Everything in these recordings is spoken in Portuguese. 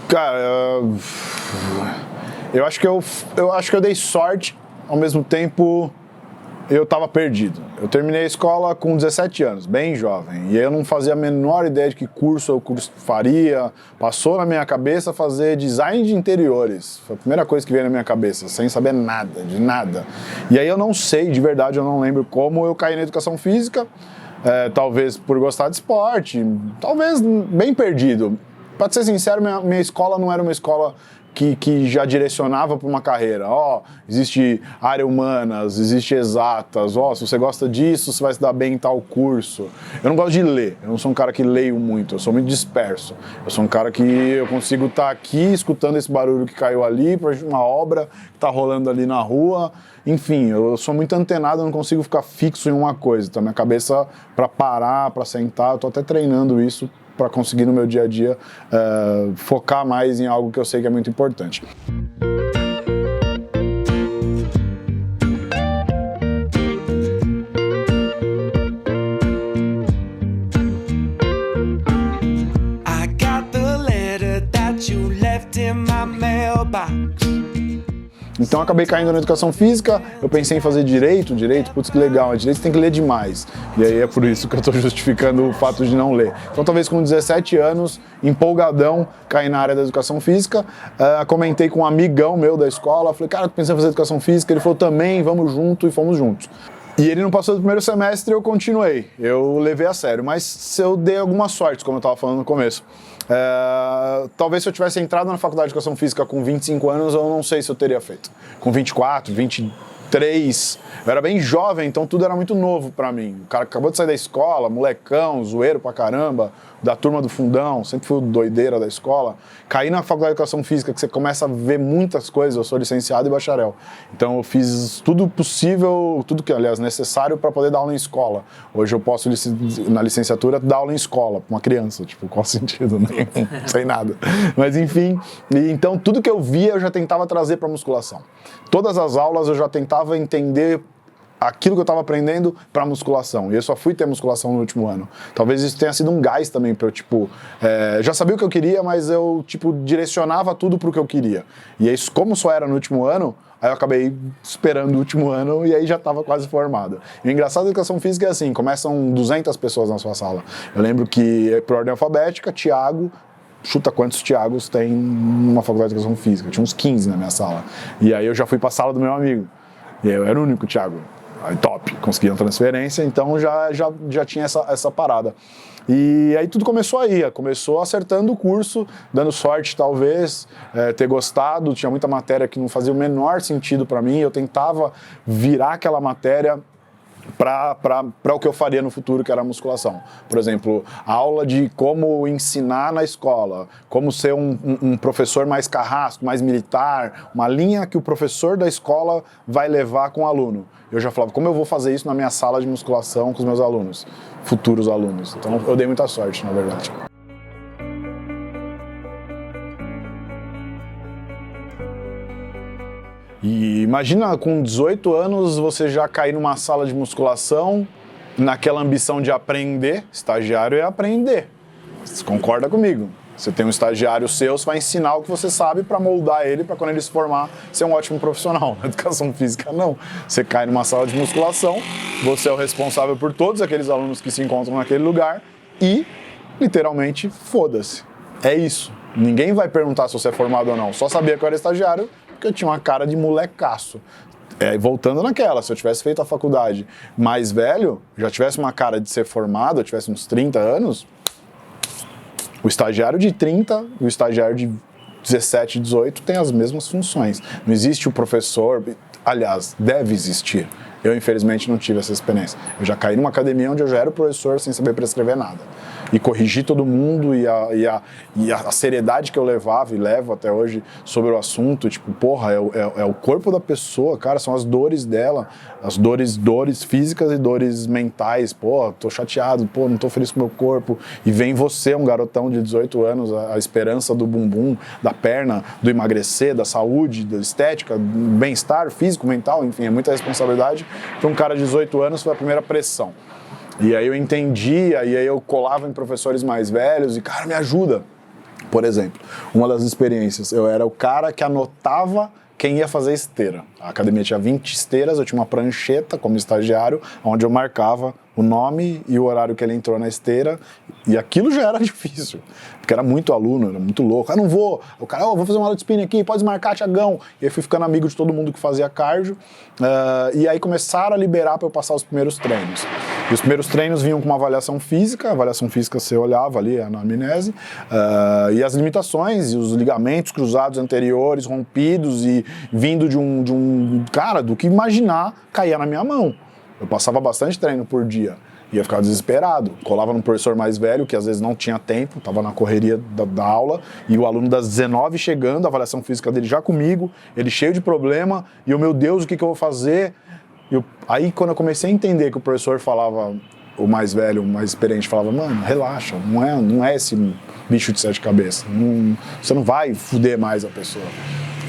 Cara, eu acho que eu dei sorte, ao mesmo tempo eu tava perdido. Eu terminei a escola com 17 anos, bem jovem, e eu não fazia a menor ideia de que curso eu faria. Passou na minha cabeça fazer design de interiores. Foi a primeira coisa que veio na minha cabeça, sem saber nada, de nada. E aí eu não sei, de verdade, eu não lembro como eu caí na educação física, talvez por gostar de esporte, talvez bem perdido. Pra ser sincero, minha escola não era uma escola que já direcionava para uma carreira. Existe área humanas, existe exatas, se você gosta disso, você vai se dar bem em tal curso. Eu não gosto de ler, eu não sou um cara que leio muito, eu sou muito disperso. Eu sou um cara que eu consigo estar aqui escutando esse barulho que caiu ali, para uma obra que está rolando ali na rua. Enfim, eu sou muito antenado, eu não consigo ficar fixo em uma coisa. Então, minha cabeça, para parar, para sentar, eu estou até treinando isso para conseguir no meu dia a dia focar mais em algo que eu sei que é muito importante. I got the letter that you left in my mailbox. Então eu acabei caindo na educação física, eu pensei em fazer direito, putz, que legal, mas direito você tem que ler demais. E aí é por isso que eu estou justificando o fato de não ler. Então talvez com 17 anos, empolgadão, caí na área da educação física, comentei com um amigão meu da escola, falei, cara, tô pensando em fazer educação física, ele falou também, vamos junto, e fomos juntos. E ele não passou do primeiro semestre, eu continuei, eu levei a sério, mas eu dei algumas sortes, como eu estava falando no começo. Talvez se eu tivesse entrado na faculdade de educação física com 25 anos, eu não sei se eu teria feito. Com 24, 23, eu era bem jovem, então tudo era muito novo pra mim. O cara acabou de sair da escola, molecão, zoeiro pra caramba, da turma do fundão, sempre fui o doideira da escola. Caí na faculdade de educação física, que você começa a ver muitas coisas. Eu sou licenciado e bacharel, então eu fiz tudo possível, tudo que, aliás, necessário para poder dar aula em escola. Hoje eu posso, na licenciatura, dar aula em escola pra uma criança, tipo, qual sentido? Não sei nada. Mas enfim, então tudo que eu via eu já tentava trazer pra musculação. Todas as aulas eu já tentava entender aquilo que eu estava aprendendo para musculação. E eu só fui ter musculação no último ano. Talvez isso tenha sido um gás também para eu, já sabia o que eu queria, mas eu, direcionava tudo para o que eu queria. E isso, como só era no último ano, aí eu acabei esperando o último ano e aí já estava quase formado. E o engraçado da educação física é assim, começam 200 pessoas na sua sala. Eu lembro que, por ordem alfabética, Tiago, chuta quantos Tiagos tem numa faculdade de educação física. Tinha uns 15 na minha sala. E aí eu já fui para a sala do meu amigo. E eu era o único Tiago. Aí top, consegui uma transferência, então já tinha essa parada. E aí tudo começou aí, começou acertando o curso, dando sorte talvez, ter gostado. Tinha muita matéria que não fazia o menor sentido para mim, eu tentava virar aquela matéria para o que eu faria no futuro, que era a musculação. Por exemplo, a aula de como ensinar na escola, como ser um professor mais carrasco, mais militar, uma linha que o professor da escola vai levar com o aluno. Eu já falava, como eu vou fazer isso na minha sala de musculação com os meus alunos, futuros alunos. Então eu dei muita sorte, na verdade. E imagina, com 18 anos, você já cair numa sala de musculação, naquela ambição de aprender. Estagiário é aprender. Você concorda comigo? Você tem um estagiário seu, você vai ensinar o que você sabe para moldar ele, para quando ele se formar, ser um ótimo profissional. Na educação física, não. Você cai numa sala de musculação, você é o responsável por todos aqueles alunos que se encontram naquele lugar e, literalmente, foda-se. É isso. Ninguém vai perguntar se você é formado ou não. Só sabia que eu era estagiário, porque eu tinha uma cara de molecaço. Voltando naquela, se eu tivesse feito a faculdade mais velho, já tivesse uma cara de ser formado, eu tivesse uns 30 anos, o estagiário de 30 e o estagiário de 17, 18 tem as mesmas funções. Não existe o professor, aliás, deve existir. Eu, infelizmente, não tive essa experiência. Eu já caí numa academia onde eu já era professor sem saber prescrever nada. E corrigi todo mundo e a seriedade que eu levava e levo até hoje sobre o assunto, tipo, porra, é o corpo da pessoa, cara, são as dores dela, as dores físicas e dores mentais, pô, tô chateado, pô, não tô feliz com o meu corpo, e vem você, um garotão de 18 anos, a esperança do bumbum, da perna, do emagrecer, da saúde, da estética, do bem-estar físico, mental, enfim, é muita responsabilidade. Para um cara de 18 anos foi a primeira pressão. E aí eu entendia, e aí eu colava em professores mais velhos e, cara, me ajuda. Por exemplo, uma das experiências, eu era o cara que anotava quem ia fazer esteira. A academia tinha 20 esteiras, eu tinha uma prancheta como estagiário, onde eu marcava o nome e o horário que ele entrou na esteira, e aquilo já era difícil, porque era muito aluno, era muito louco. Ah, não vou. O cara, vou fazer uma aula de spinning aqui, pode marcar, Thiagão. E aí fui ficando amigo de todo mundo que fazia cardio, e aí começaram a liberar para eu passar os primeiros treinos. E os primeiros treinos vinham com uma avaliação física, a avaliação física você olhava ali, a anamnese, e as limitações, e os ligamentos cruzados anteriores, rompidos, e vindo de um cara, do que imaginar, caía na minha mão. Eu passava bastante treino por dia, ia ficar desesperado, colava num professor mais velho, que às vezes não tinha tempo, estava na correria da aula, e o aluno das 19 chegando, a avaliação física dele já comigo, ele cheio de problema, e eu, meu Deus, o que eu vou fazer? Aí quando eu comecei a entender que o professor falava, o mais velho, o mais experiente, falava, mano, relaxa, não é esse bicho de 7 cabeças, você não vai fuder mais a pessoa.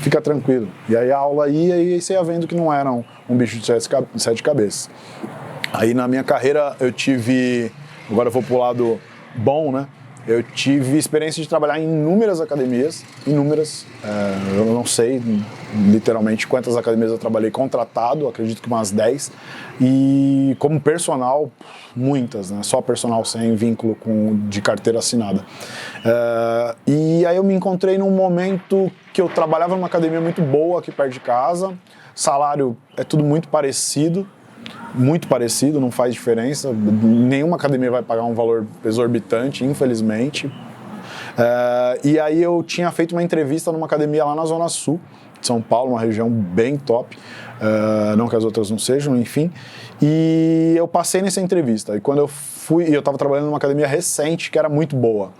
Fica tranquilo. E aí a aula ia e você ia vendo que não era um bicho de 7 cabeças. Aí na minha carreira eu tive, agora eu vou pro lado bom, né? Eu tive experiência de trabalhar em inúmeras academias, eu não sei literalmente quantas academias eu trabalhei contratado, acredito que umas 10, e como personal, muitas, né? Só personal sem vínculo de carteira assinada. E aí eu me encontrei num momento que eu trabalhava numa academia muito boa aqui perto de casa, salário é tudo muito parecido, não faz diferença, nenhuma academia vai pagar um valor exorbitante, infelizmente. E aí eu tinha feito uma entrevista numa academia lá na Zona Sul de São Paulo, uma região bem top, não que as outras não sejam, enfim, e eu passei nessa entrevista, e quando eu fui, eu estava trabalhando numa academia recente que era muito boa,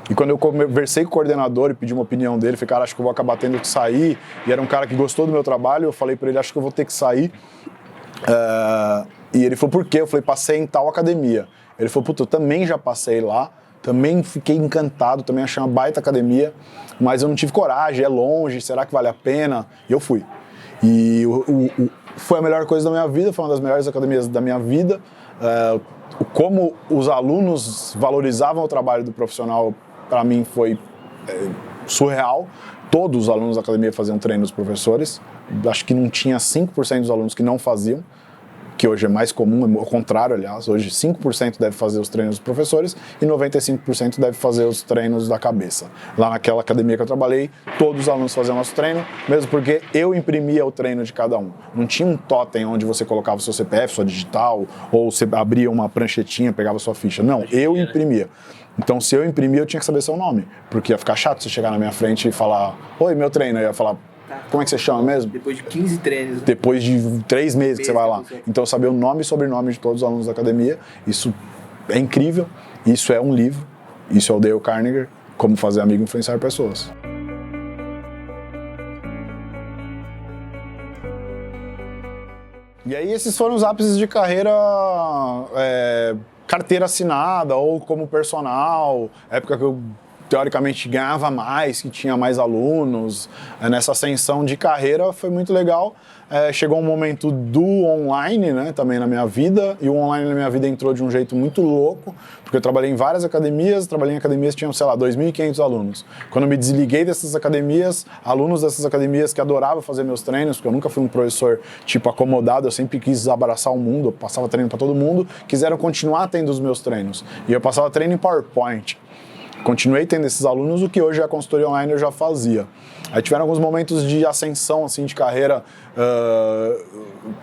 e quando eu conversei com o coordenador e pedi uma opinião dele, falei, cara, acho que eu vou acabar tendo que sair, e era um cara que gostou do meu trabalho, eu falei para ele, acho que eu vou ter que sair. E ele falou, por quê? Eu falei, passei em tal academia. Ele falou, puta, eu também já passei lá, também fiquei encantado, também achei uma baita academia, mas eu não tive coragem, é longe, será que vale a pena? E eu fui. E foi a melhor coisa da minha vida, foi uma das melhores academias da minha vida. Como os alunos valorizavam o trabalho do profissional, para mim foi surreal. Todos os alunos da academia faziam treino dos professores. Acho que não tinha 5% dos alunos que não faziam, que hoje é mais comum, ao contrário, aliás, hoje 5% deve fazer os treinos dos professores e 95% deve fazer os treinos da cabeça. Lá naquela academia que eu trabalhei, todos os alunos faziam nosso treino, mesmo porque eu imprimia o treino de cada um. Não tinha um totem onde você colocava o seu CPF, sua digital, ou você abria uma pranchetinha, pegava sua ficha. Não, eu imprimia. Então, se eu imprimia, eu tinha que saber seu nome, porque ia ficar chato você chegar na minha frente e falar, oi, meu treino, eu ia falar, como é que você chama mesmo? Depois de 15 treinos. Né? Depois de 3 meses que você vai lá. Então, saber o nome e sobrenome de todos os alunos da academia, isso é incrível, isso é um livro, isso é o Dale Carnegie, Como Fazer Amigo e Influenciar Pessoas. E aí, esses foram os ápices de carreira, carteira assinada ou como personal, época que eu teoricamente ganhava mais, que tinha mais alunos, nessa ascensão de carreira foi muito legal. Chegou um momento do online, né, também na minha vida, e o online na minha vida entrou de um jeito muito louco, porque eu trabalhei em várias academias, trabalhei em academias que tinham, sei lá, 2.500 alunos. Quando eu me desliguei dessas academias, alunos dessas academias que adoravam fazer meus treinos, porque eu nunca fui um professor tipo acomodado, eu sempre quis abraçar o mundo, eu passava treino para todo mundo, quiseram continuar tendo os meus treinos. E eu passava treino em PowerPoint. Continuei tendo esses alunos, o que hoje a consultoria online eu já fazia. Aí tiveram alguns momentos de ascensão, assim, de carreira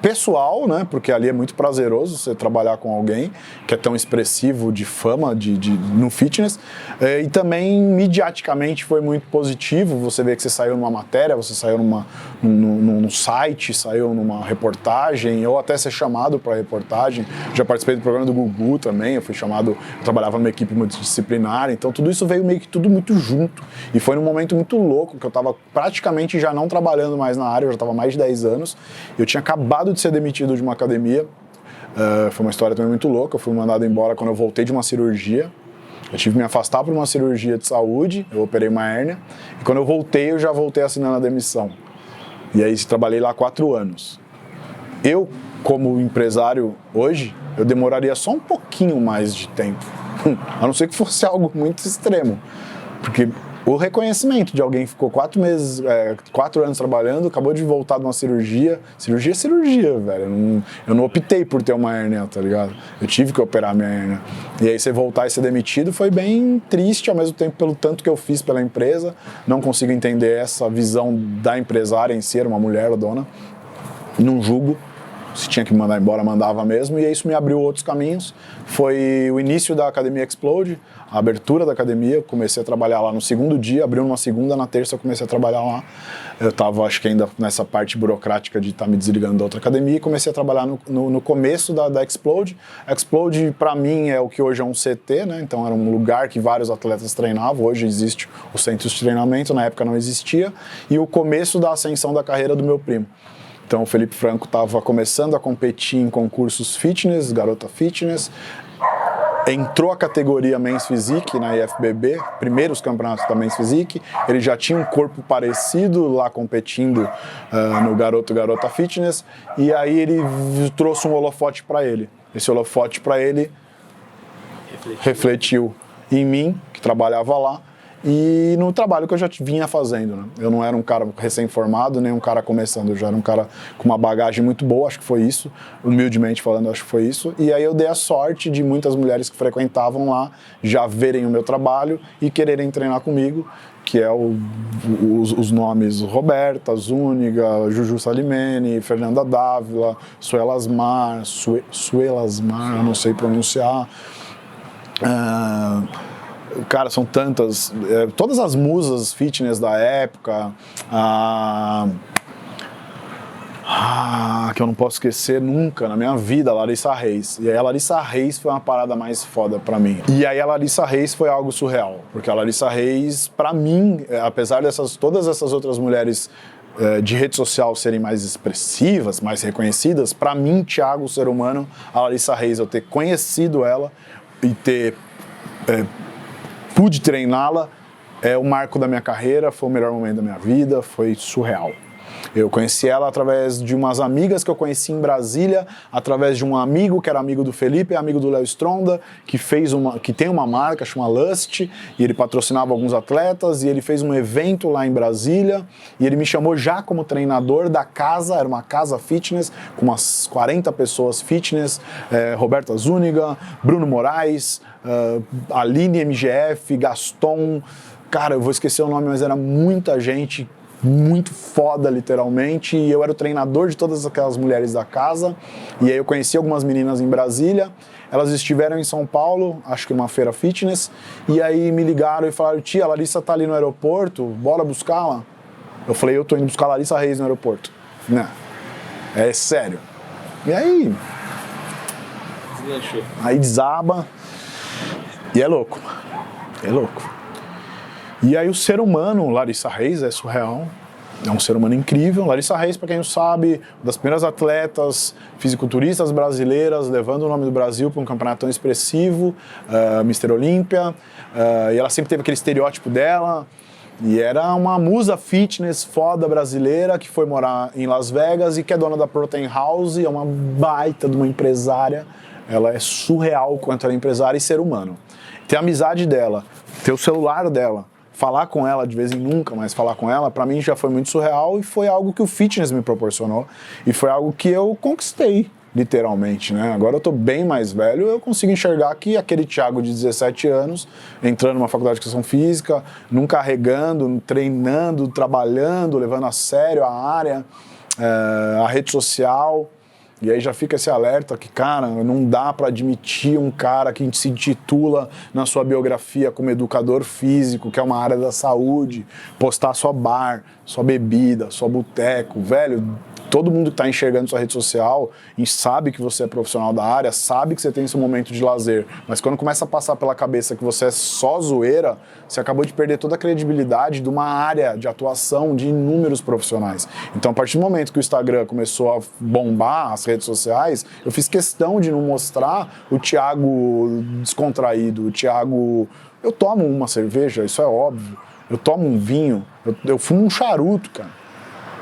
pessoal, né? Porque ali é muito prazeroso você trabalhar com alguém que é tão expressivo de fama no fitness. E também, midiaticamente, foi muito positivo. Você vê que você saiu numa matéria, você saiu num site, saiu numa reportagem, ou até ser chamado para reportagem. Já participei do programa do Gugu também, eu trabalhava numa equipe multidisciplinar, então tudo isso veio meio que tudo muito junto. E foi num momento muito louco, que eu estava praticamente já não trabalhando mais na área, eu já estava mais de 10 anos, eu tinha acabado de ser demitido de uma academia, foi uma história também muito louca, eu fui mandado embora quando eu voltei de uma cirurgia, eu tive que me afastar por uma cirurgia de saúde, eu operei uma hérnia, e quando eu voltei, eu já voltei assinando a demissão. E aí trabalhei lá 4 anos. Eu, como empresário hoje, eu demoraria só um pouquinho mais de tempo, a não ser que fosse algo muito extremo, porque o reconhecimento de alguém que ficou 4 anos trabalhando, acabou de voltar de uma cirurgia. Cirurgia é cirurgia, velho. Eu não optei por ter uma hérnia, tá ligado? Eu tive que operar minha hérnia. E aí você voltar e ser demitido foi bem triste, ao mesmo tempo pelo tanto que eu fiz pela empresa. Não consigo entender essa visão da empresária em si, era uma mulher, a dona. Não julgo. Se tinha que me mandar embora, mandava mesmo, e isso me abriu outros caminhos. Foi o início da Academia Explode, a abertura da academia. Eu comecei a trabalhar lá no segundo dia, abriu numa segunda, na terça eu comecei a trabalhar lá. Eu estava, acho que ainda nessa parte burocrática de estar me desligando da outra academia, e comecei a trabalhar no começo da Explode. A Explode, para mim, é o que hoje é um CT, né? Então era um lugar que vários atletas treinavam. Hoje existe o centro de treinamento, na época não existia, e o começo da ascensão da carreira do meu primo. Então o Felipe Franco estava começando a competir em concursos fitness, garota fitness, entrou a categoria Men's Physique na IFBB, primeiros campeonatos da Men's Physique, ele já tinha um corpo parecido lá competindo no garota fitness, e aí ele trouxe um holofote para ele. Esse holofote para ele refletiu em mim, que trabalhava lá, e no trabalho que eu já vinha fazendo, né? Eu não era um cara recém-formado, nem um cara começando, eu já era um cara com uma bagagem muito boa, acho que foi isso, humildemente falando, acho que foi isso. E aí eu dei a sorte de muitas mulheres que frequentavam lá já verem o meu trabalho e quererem treinar comigo, que é os nomes Roberta Zúñiga, Juju Salimene, Fernanda Dávila, Suelasmar, eu não sei pronunciar. Cara, são tantas, todas as musas fitness da época, que eu não posso esquecer nunca na minha vida, a Larissa Reis. E aí a Larissa Reis foi uma parada mais foda pra mim. E aí a Larissa Reis foi algo surreal, porque a Larissa Reis, pra mim, apesar todas essas outras mulheres de rede social serem mais expressivas, mais reconhecidas, pra mim, Thiago, o ser humano, a Larissa Reis, eu ter conhecido ela e ter... pude treiná-la, é o marco da minha carreira, foi o melhor momento da minha vida, foi surreal. Eu conheci ela através de umas amigas que eu conheci em Brasília, através de um amigo que era amigo do Felipe, amigo do Léo Stronda, que tem uma marca, chama Lust, e ele patrocinava alguns atletas, e ele fez um evento lá em Brasília, e ele me chamou já como treinador da casa, era uma casa fitness, com umas 40 pessoas fitness, Roberta Zúñiga, Bruno Moraes, Aline MGF, Gaston, cara, eu vou esquecer o nome, mas era muita gente, muito foda, literalmente, e eu era o treinador de todas aquelas mulheres da casa, e aí eu conheci algumas meninas em Brasília, elas estiveram em São Paulo, acho que numa feira fitness, e aí me ligaram e falaram, tia, a Larissa tá ali no aeroporto, bora buscá-la? Eu falei, eu tô indo buscar a Larissa Reis no aeroporto. Não, é sério. E aí... aí desaba, e é louco. E aí o ser humano, Larissa Reis, é surreal, é um ser humano incrível. Larissa Reis, para quem não sabe, uma das primeiras atletas fisiculturistas brasileiras, levando o nome do Brasil para um campeonato tão expressivo, Mr. Olímpia, e ela sempre teve aquele estereótipo dela, e era uma musa fitness foda brasileira que foi morar em Las Vegas e que é dona da Protein House, é uma baita de uma empresária, ela é surreal quanto ela é empresária e ser humano. Ter a amizade dela, ter o celular dela, falar com ela de vez em nunca, mas falar com ela, pra mim já foi muito surreal e foi algo que o fitness me proporcionou e foi algo que eu conquistei, literalmente, né? Agora eu tô bem mais velho, eu consigo enxergar que aquele Thiago de 17 anos, entrando numa faculdade de educação física, não carregando, treinando, trabalhando, levando a sério a área, a rede social. E aí já fica esse alerta que, cara, não dá para admitir um cara que se intitula na sua biografia como educador físico, que é uma área da saúde, postar só bar, só bebida, só boteco, velho. Todo mundo que tá enxergando sua rede social e sabe que você é profissional da área, sabe que você tem esse momento de lazer. Mas quando começa a passar pela cabeça que você é só zoeira, você acabou de perder toda a credibilidade de uma área de atuação de inúmeros profissionais. Então, a partir do momento que o Instagram começou a bombar as redes sociais, eu fiz questão de não mostrar o Thiago descontraído, o Thiago... Eu tomo uma cerveja, isso é óbvio. Eu tomo um vinho, eu fumo um charuto, cara.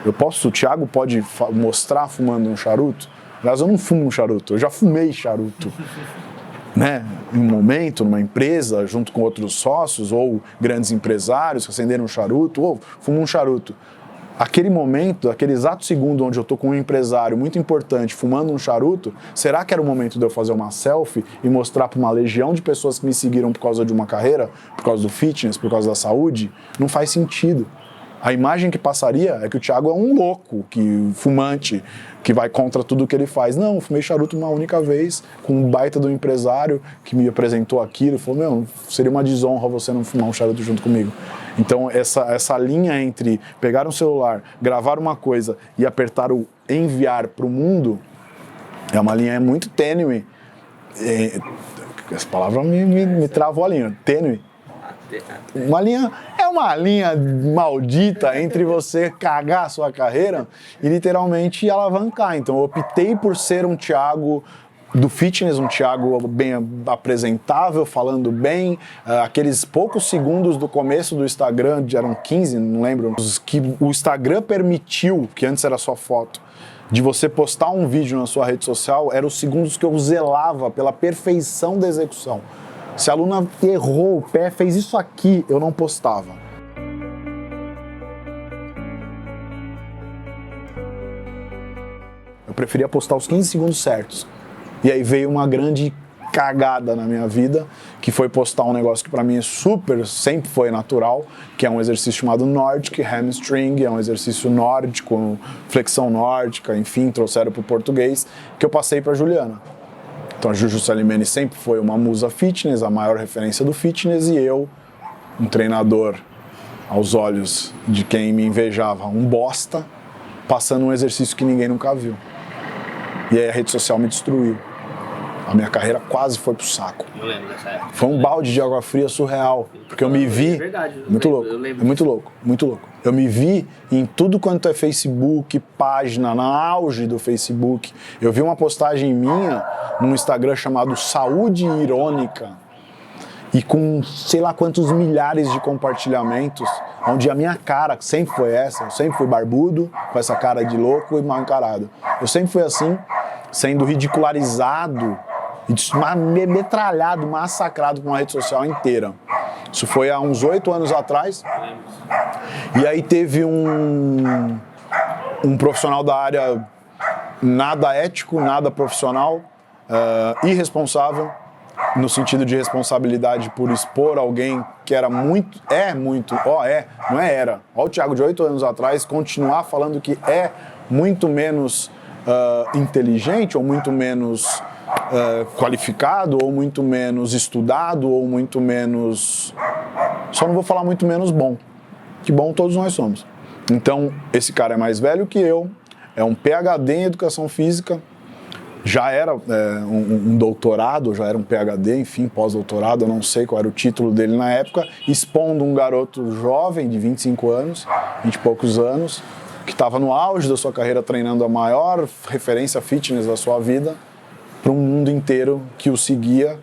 O Thiago pode mostrar fumando um charuto? Aliás, eu não fumo um charuto, eu já fumei charuto. né, em um momento, numa empresa, junto com outros sócios ou grandes empresários que acenderam um charuto, ou fumam um charuto. Aquele momento, aquele exato segundo onde eu estou com um empresário muito importante fumando um charuto, será que era o momento de eu fazer uma selfie e mostrar para uma legião de pessoas que me seguiram por causa de uma carreira, por causa do fitness, por causa da saúde? Não faz sentido. A imagem que passaria é que o Thiago é um louco, fumante, que vai contra tudo que ele faz. Não, eu fumei charuto uma única vez, com um baita do empresário que me apresentou aquilo, falou, meu, seria uma desonra você não fumar um charuto junto comigo. Então essa linha entre pegar um celular, gravar uma coisa e apertar o enviar para o mundo, é uma linha muito tênue. Essa palavra me travou a linha, tênue. É uma linha maldita entre você cagar a sua carreira e literalmente alavancar. Então eu optei por ser um Thiago do fitness, um Thiago bem apresentável, falando bem. Aqueles poucos segundos do começo do Instagram, eram 15, não lembro, que o Instagram permitiu, que antes era só foto, de você postar um vídeo na sua rede social, eram os segundos que eu zelava pela perfeição da execução. Se a aluna errou o pé, fez isso aqui, eu não postava. Eu preferia postar os 15 segundos certos. E aí veio uma grande cagada na minha vida, que foi postar um negócio que pra mim sempre foi natural, que é um exercício chamado Nordic Hamstring, é um exercício nórdico, flexão nórdica, enfim, trouxeram pro português, que eu passei pra Juliana. Então a Juju Salimene sempre foi uma musa fitness, a maior referência do fitness, e eu, um treinador aos olhos de quem me invejava, um bosta, passando um exercício que ninguém nunca viu. E aí a rede social me destruiu. A minha carreira quase foi pro saco. Eu lembro dessa época. Foi um balde de água fria surreal, porque eu me vi... É verdade. Muito louco, muito louco. Eu me vi em tudo quanto é Facebook, página, na auge do Facebook. Eu vi uma postagem minha num Instagram chamado Saúde Irônica, e com sei lá quantos milhares de compartilhamentos, onde a minha cara sempre foi essa, eu sempre fui barbudo, com essa cara de louco e mal encarado. Eu sempre fui assim, sendo ridicularizado, metralhado, massacrado com uma rede social inteira. Isso foi há uns 8 anos atrás. E aí teve um profissional da área nada ético, nada profissional, irresponsável, no sentido de responsabilidade por expor alguém que era muito, não é era. Ó, o Thiago de 8 anos atrás continuar falando que é muito menos inteligente, ou muito menos qualificado, ou muito menos estudado, ou muito menos... Só não vou falar muito menos bom. Que bom todos nós somos. Então, esse cara é mais velho que eu, é um PhD em Educação Física, já era um doutorado, já era um PhD, enfim, pós-doutorado, eu não sei qual era o título dele na época, expondo um garoto jovem de 25 anos, 20 e poucos anos, que estava no auge da sua carreira treinando a maior referência fitness da sua vida, para um mundo inteiro que o seguia,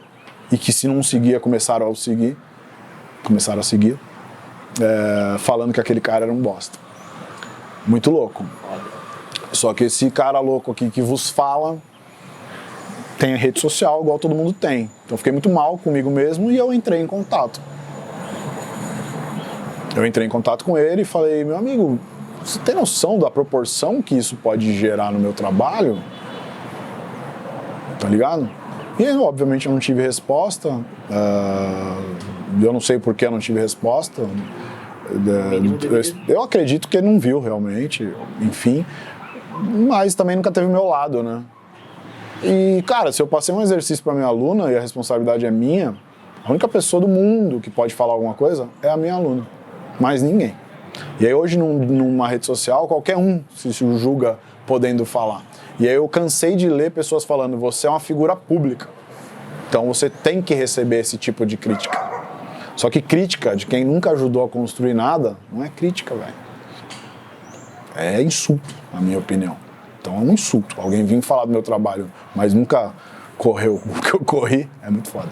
e que se não seguia começaram a seguir, falando que aquele cara era um bosta. Muito louco. Só que esse cara louco aqui que vos fala tem a rede social igual todo mundo tem. Então eu fiquei muito mal comigo mesmo e eu entrei em contato. Eu entrei em contato com ele e falei, meu amigo, você tem noção da proporção que isso pode gerar no meu trabalho? Tá ligado? E aí, obviamente eu não tive resposta. Eu não sei por que eu não tive resposta. Eu acredito que ele não viu realmente, enfim. Mas também nunca teve o meu lado, né? E, cara, se eu passei um exercício para minha aluna e a responsabilidade é minha, a única pessoa do mundo que pode falar alguma coisa é a minha aluna. Mais ninguém. E aí hoje numa rede social, qualquer um se julga podendo falar. E aí eu cansei de ler pessoas falando, você é uma figura pública. Então você tem que receber esse tipo de crítica. Só que crítica de quem nunca ajudou a construir nada, não é crítica, velho. É insulto, na minha opinião. Então é um insulto. Alguém vir falar do meu trabalho, mas nunca correu o que eu corri, é muito foda.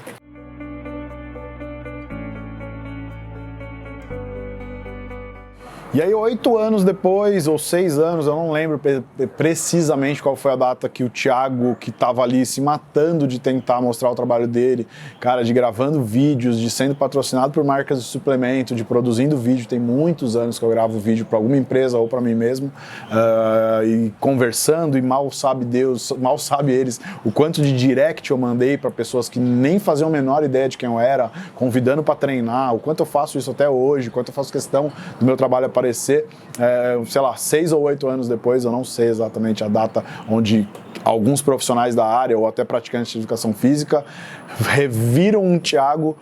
E aí 8 anos depois, ou 6 anos, eu não lembro precisamente qual foi a data que o Thiago, que estava ali se matando de tentar mostrar o trabalho dele, cara, de gravando vídeos, de sendo patrocinado por marcas de suplemento, de produzindo vídeo, tem muitos anos que eu gravo vídeo para alguma empresa ou para mim mesmo, e conversando, e mal sabe Deus, mal sabe eles, o quanto de direct eu mandei para pessoas que nem faziam a menor ideia de quem eu era, convidando para treinar, o quanto eu faço isso até hoje, o quanto eu faço questão do meu trabalho aparecer, sei lá, 6 ou 8 anos depois, eu não sei exatamente a data onde alguns profissionais da área ou até praticantes de educação física reviram um Thiago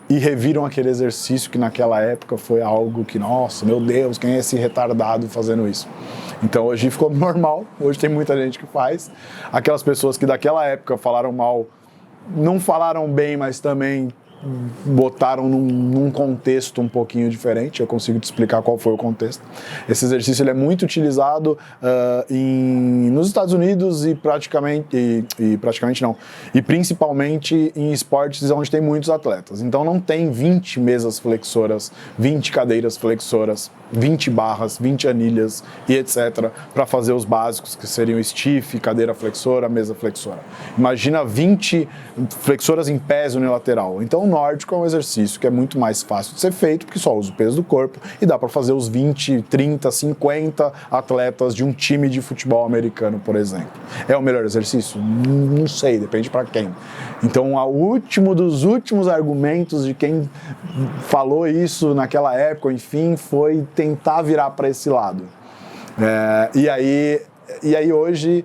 e reviram aquele exercício que naquela época foi algo que, nossa, meu Deus, quem é esse retardado fazendo isso? Então hoje ficou normal, hoje tem muita gente que faz. Aquelas pessoas que daquela época falaram mal, não falaram bem, mas também botaram num contexto um pouquinho diferente. Eu consigo te explicar qual foi o contexto. Esse exercício ele é muito utilizado nos Estados Unidos e principalmente em esportes onde tem muitos atletas. Então não tem 20 mesas flexoras, 20 cadeiras flexoras, 20 barras, 20 anilhas e etc. para fazer os básicos que seriam stiff, cadeira flexora, mesa flexora. Imagina 20 flexoras em pés unilateral. Então o nórdico é um exercício que é muito mais fácil de ser feito porque só usa o peso do corpo e dá para fazer os 20, 30, 50 atletas de um time de futebol americano, por exemplo. É o melhor exercício? Não sei, depende para quem. Então o último dos últimos argumentos de quem falou isso naquela época, enfim, foi tentar virar para esse lado. E aí hoje,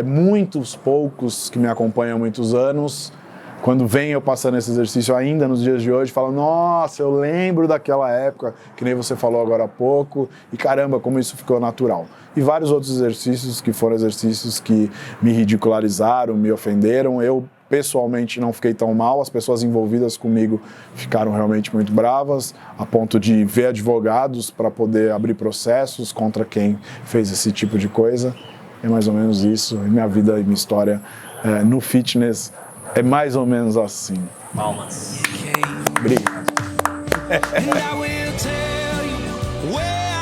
muitos poucos que me acompanham há muitos anos, quando vem eu passando esse exercício ainda nos dias de hoje, falam, nossa, eu lembro daquela época, que nem você falou agora há pouco, e caramba, como isso ficou natural. E vários outros exercícios que foram exercícios que me ridicularizaram, me ofenderam, eu pessoalmente não fiquei tão mal, as pessoas envolvidas comigo ficaram realmente muito bravas, a ponto de ver advogados para poder abrir processos contra quem fez esse tipo de coisa. É mais ou menos isso, e minha vida e minha história no fitness é mais ou menos assim. Palmas. Obrigado. And I will tell you where